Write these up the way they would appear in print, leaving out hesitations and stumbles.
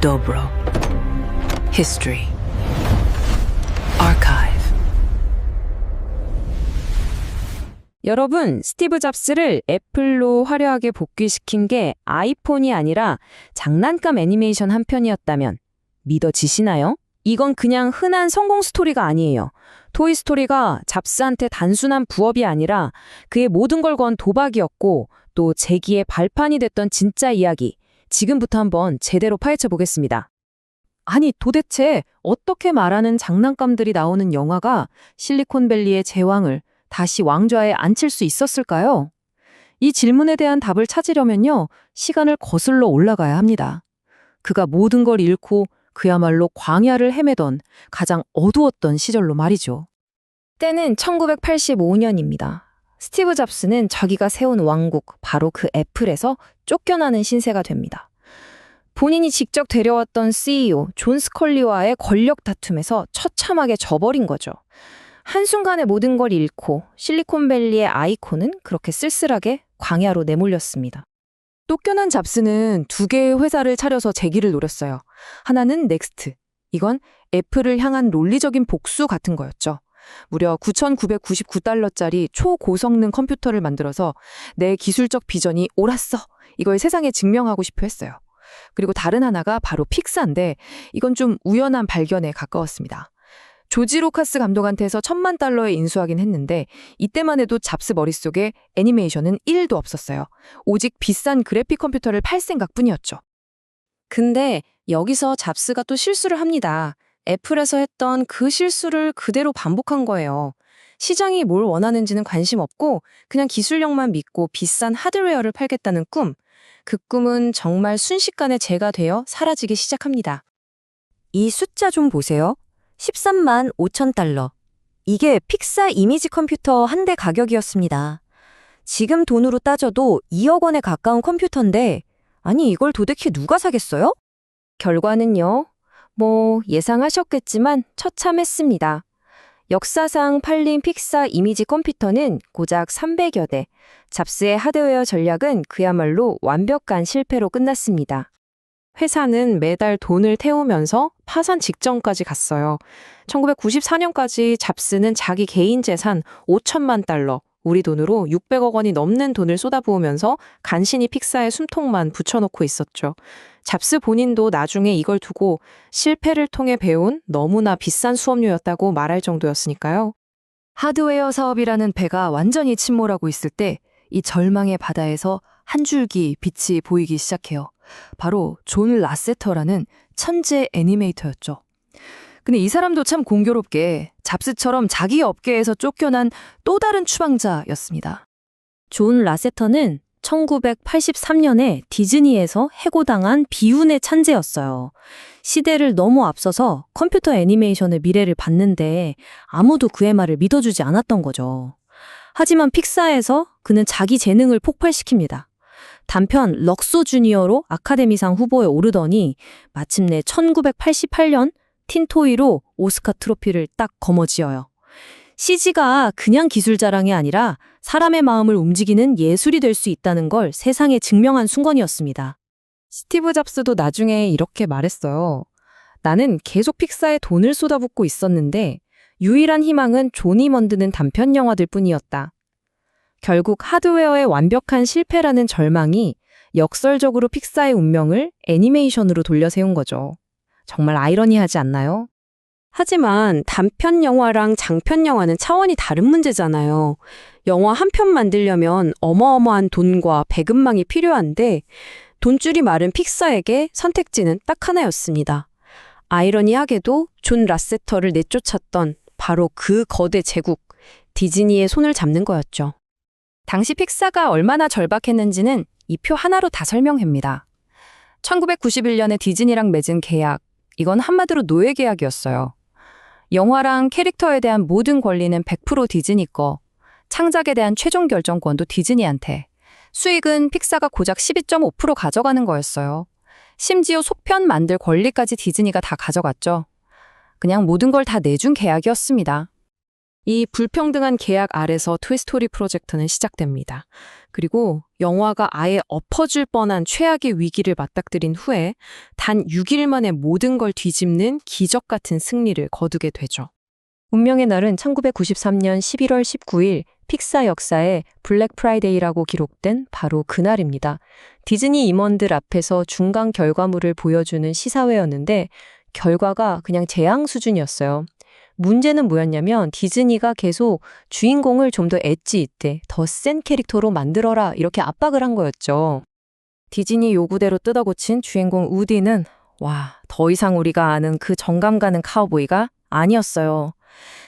Dobro. History. Archive. 여러분, 스티브 잡스를 애플로 화려하게 복귀시킨 게 아이폰이 아니라 장난감 애니메이션 한 편이었다면 믿어지시나요? 이건 그냥 흔한 성공 스토리가 아니에요. 토이스토리가 잡스한테 단순한 부업이 아니라 그의 모든 걸 건 도박이었고 또 재기의 발판이 됐던 진짜 이야기. 지금부터 한번 제대로 파헤쳐 보겠습니다. 아니, 도대체 어떻게 말하는 장난감들이 나오는 영화가 실리콘밸리의 제왕을 다시 왕좌에 앉힐 수 있었을까요? 이 질문에 대한 답을 찾으려면요, 시간을 거슬러 올라가야 합니다. 그가 모든 걸 잃고 그야말로 광야를 헤매던 가장 어두웠던 시절로 말이죠. 때는 1985년입니다. 스티브 잡스는 자기가 세운 왕국, 바로 그 애플에서 쫓겨나는 신세가 됩니다. 본인이 직접 데려왔던 CEO 존 스컬리와의 권력 다툼에서 처참하게 져버린 거죠. 한순간에 모든 걸 잃고 실리콘밸리의 아이콘은 그렇게 쓸쓸하게 광야로 내몰렸습니다. 쫓겨난 잡스는 두 개의 회사를 차려서 재기를 노렸어요. 하나는 넥스트. 이건 애플을 향한 논리적인 복수 같은 거였죠. 무려 9,999달러짜리 초고성능 컴퓨터를 만들어서 내 기술적 비전이 옳았어. 이걸 세상에 증명하고 싶어 했어요. 그리고 다른 하나가 바로 픽사인데 이건 좀 우연한 발견에 가까웠습니다. 조지 루카스 감독한테서 $1,000,000에 인수하긴 했는데 이때만 해도 잡스 머릿속에 애니메이션은 1도 없었어요. 오직 비싼 그래픽 컴퓨터를 팔 생각뿐이었죠. 근데 여기서 잡스가 또 실수를 합니다. 애플에서 했던 그 실수를 그대로 반복한 거예요. 시장이 뭘 원하는지는 관심 없고 그냥 기술력만 믿고 비싼 하드웨어를 팔겠다는 꿈. 그 꿈은 정말 순식간에 재가 되어 사라지기 시작합니다. 이 숫자 좀 보세요. 135,000달러. 이게 픽사 이미지 컴퓨터 한 대 가격이었습니다. 지금 돈으로 따져도 2억 원에 가까운 컴퓨터인데, 아니 이걸 도대체 누가 사겠어요? 결과는요. 예상하셨겠지만 처참했습니다. 역사상 팔린 픽사 이미지 컴퓨터는 고작 300여 대. 잡스의 하드웨어 전략은 그야말로 완벽한 실패로 끝났습니다. 회사는 매달 돈을 태우면서 파산 직전까지 갔어요. 1994년까지 잡스는 자기 개인 재산 5천만 달러, 우리 돈으로 600억 원이 넘는 돈을 쏟아부으면서 간신히 픽사의 숨통만 붙여놓고 있었죠. 잡스 본인도 나중에 이걸 두고 실패를 통해 배운 너무나 비싼 수업료였다고 말할 정도였으니까요. 하드웨어 사업이라는 배가 완전히 침몰하고 있을 때 이 절망의 바다에서 한 줄기 빛이 보이기 시작해요. 바로 존 라세터라는 천재 애니메이터였죠. 근데 이 사람도 참 공교롭게 잡스처럼 자기 업계에서 쫓겨난 또 다른 추방자였습니다. 존 라세터는 1983년에 디즈니에서 해고당한 비운의 찬제였어요. 시대를 너무 앞서서 컴퓨터 애니메이션의 미래를 봤는데 아무도 그의 말을 믿어주지 않았던 거죠. 하지만 픽사에서 그는 자기 재능을 폭발시킵니다. 단편 럭소 주니어로 아카데미상 후보에 오르더니 마침내 1988년 틴토이로 오스카 트로피를 딱 거머쥐어요. CG가 그냥 기술 자랑이 아니라 사람의 마음을 움직이는 예술이 될 수 있다는 걸 세상에 증명한 순간이었습니다. 스티브 잡스도 나중에 이렇게 말했어요. 나는 계속 픽사에 돈을 쏟아붓고 있었는데 유일한 희망은 존이 만드는 단편 영화들 뿐이었다. 결국 하드웨어의 완벽한 실패라는 절망이 역설적으로 픽사의 운명을 애니메이션으로 돌려세운 거죠. 정말 아이러니하지 않나요? 하지만 단편 영화랑 장편 영화는 차원이 다른 문제잖아요. 영화 한 편 만들려면 어마어마한 돈과 배급망이 필요한데 돈줄이 마른 픽사에게 선택지는 딱 하나였습니다. 아이러니하게도 존 라세터를 내쫓았던 바로 그 거대 제국, 디즈니의 손을 잡는 거였죠. 당시 픽사가 얼마나 절박했는지는 이 표 하나로 다 설명합니다. 1991년에 디즈니랑 맺은 계약, 이건 한마디로 노예 계약이었어요. 영화랑 캐릭터에 대한 모든 권리는 100% 디즈니 거, 창작에 대한 최종 결정권도 디즈니한테, 수익은 픽사가 고작 12.5% 가져가는 거였어요. 심지어 속편 만들 권리까지 디즈니가 다 가져갔죠. 그냥 모든 걸 다 내준 계약이었습니다. 이 불평등한 계약 아래서 토이스토리 프로젝트는 시작됩니다. 그리고 영화가 아예 엎어질 뻔한 최악의 위기를 맞닥뜨린 후에 단 6일 만에 모든 걸 뒤집는 기적 같은 승리를 거두게 되죠. 운명의 날은 1993년 11월 19일 픽사 역사에 블랙 프라이데이라고 기록된 바로 그날입니다. 디즈니 임원들 앞에서 중간 결과물을 보여주는 시사회였는데 결과가 그냥 재앙 수준이었어요. 문제는 뭐였냐면 디즈니가 계속 주인공을 좀 더 엣지 있게, 더 센 캐릭터로 만들어라 이렇게 압박을 한 거였죠. 디즈니 요구대로 뜯어고친 주인공 우디는 더 이상 우리가 아는 그 정감 가는 카우보이가 아니었어요.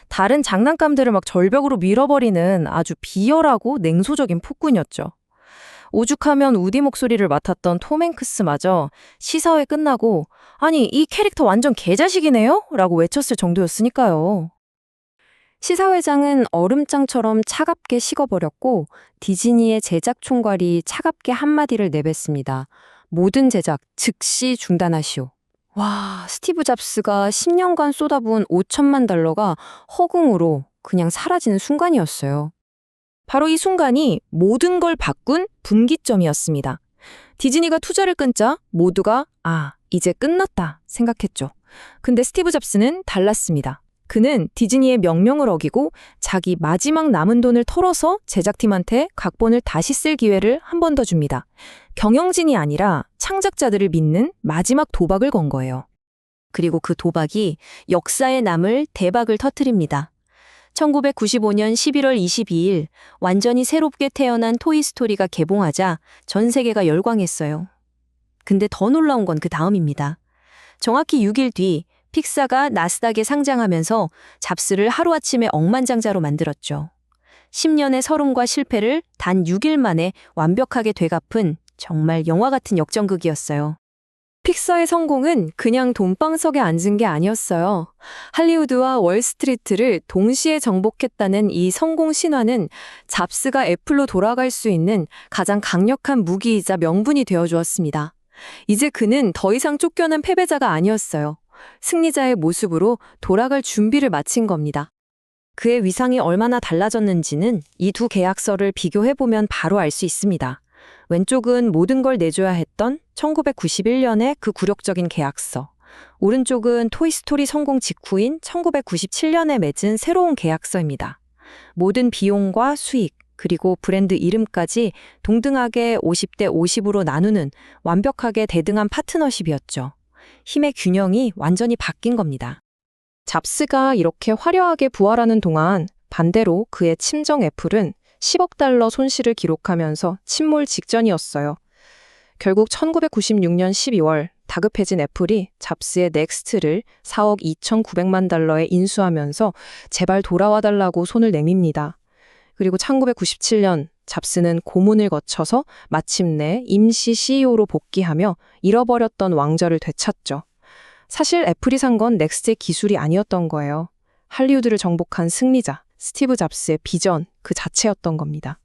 다른 장난감들을 막 절벽으로 밀어버리는 아주 비열하고 냉소적인 폭군이었죠. 오죽하면 우디 목소리를 맡았던 톰 행크스마저 시사회 끝나고 아니 이 캐릭터 완전 개자식이네요? 라고 외쳤을 정도였으니까요. 시사회장은 얼음장처럼 차갑게 식어버렸고 디즈니의 제작 총괄이 차갑게 한마디를 내뱉습니다. 모든 제작 즉시 중단하시오. 스티브 잡스가 10년간 쏟아부은 $5천만 허공으로 그냥 사라지는 순간이었어요. 바로 이 순간이 모든 걸 바꾼 분기점이었습니다. 디즈니가 투자를 끊자 모두가 이제 끝났다 생각했죠. 근데 스티브 잡스는 달랐습니다. 그는 디즈니의 명령을 어기고 자기 마지막 남은 돈을 털어서 제작팀한테 각본을 다시 쓸 기회를 한 번 더 줍니다. 경영진이 아니라 창작자들을 믿는 마지막 도박을 건 거예요. 그리고 그 도박이 역사에 남을 대박을 터뜨립니다. 1995년 11월 22일 완전히 새롭게 태어난 토이스토리가 개봉하자 전 세계가 열광했어요. 근데 더 놀라운 건 그 다음입니다. 정확히 6일 뒤 픽사가 나스닥에 상장하면서 잡스를 하루아침에 억만장자로 만들었죠. 10년의 서름과 실패를 단 6일 만에 완벽하게 되갚은 정말 영화 같은 역전극이었어요. 픽사의 성공은 그냥 돈방석에 앉은 게 아니었어요. 할리우드와 월스트리트를 동시에 정복했다는 이 성공 신화는 잡스가 애플로 돌아갈 수 있는 가장 강력한 무기이자 명분이 되어주었습니다. 이제 그는 더 이상 쫓겨난 패배자가 아니었어요. 승리자의 모습으로 돌아갈 준비를 마친 겁니다. 그의 위상이 얼마나 달라졌는지는 이 두 계약서를 비교해보면 바로 알 수 있습니다. 왼쪽은 모든 걸 내줘야 했던 1991년의 그 굴욕적인 계약서. 오른쪽은 토이스토리 성공 직후인 1997년에 맺은 새로운 계약서입니다. 모든 비용과 수익, 그리고 브랜드 이름까지 동등하게 50대 50으로 나누는 완벽하게 대등한 파트너십이었죠. 힘의 균형이 완전히 바뀐 겁니다. 잡스가 이렇게 화려하게 부활하는 동안 반대로 그의 친정 애플은 $10억 손실을 기록하면서 침몰 직전이었어요. 결국 1996년 12월 다급해진 애플이 잡스의 넥스트를 $4억 2,900만 인수하면서 제발 돌아와달라고 손을 내밉니다. 그리고 1997년 잡스는 고문을 거쳐서 마침내 임시 CEO로 복귀하며 잃어버렸던 왕좌를 되찾죠. 사실 애플이 산 건 넥스트의 기술이 아니었던 거예요. 할리우드를 정복한 승리자, 스티브 잡스의 비전 그 자체였던 겁니다.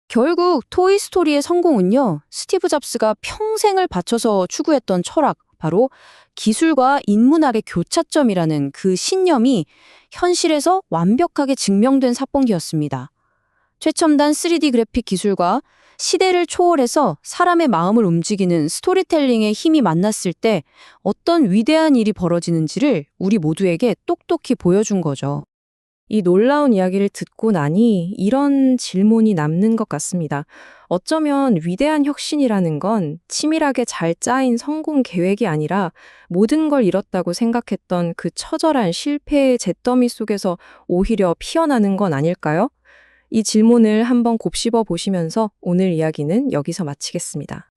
결국 토이스토리의 성공은요, 스티브 잡스가 평생을 바쳐서 추구했던 철학, 바로 기술과 인문학의 교차점이라는 그 신념이 현실에서 완벽하게 증명된 사본기였습니다. 최첨단 3D 그래픽 기술과 시대를 초월해서 사람의 마음을 움직이는 스토리텔링의 힘이 만났을 때 어떤 위대한 일이 벌어지는지를 우리 모두에게 똑똑히 보여준 거죠. 이 놀라운 이야기를 듣고 나니 이런 질문이 남는 것 같습니다. 어쩌면 위대한 혁신이라는 건 치밀하게 잘 짜인 성공 계획이 아니라 모든 걸 잃었다고 생각했던 그 처절한 실패의 잿더미 속에서 오히려 피어나는 건 아닐까요? 이 질문을 한번 곱씹어 보시면서 오늘 이야기는 여기서 마치겠습니다.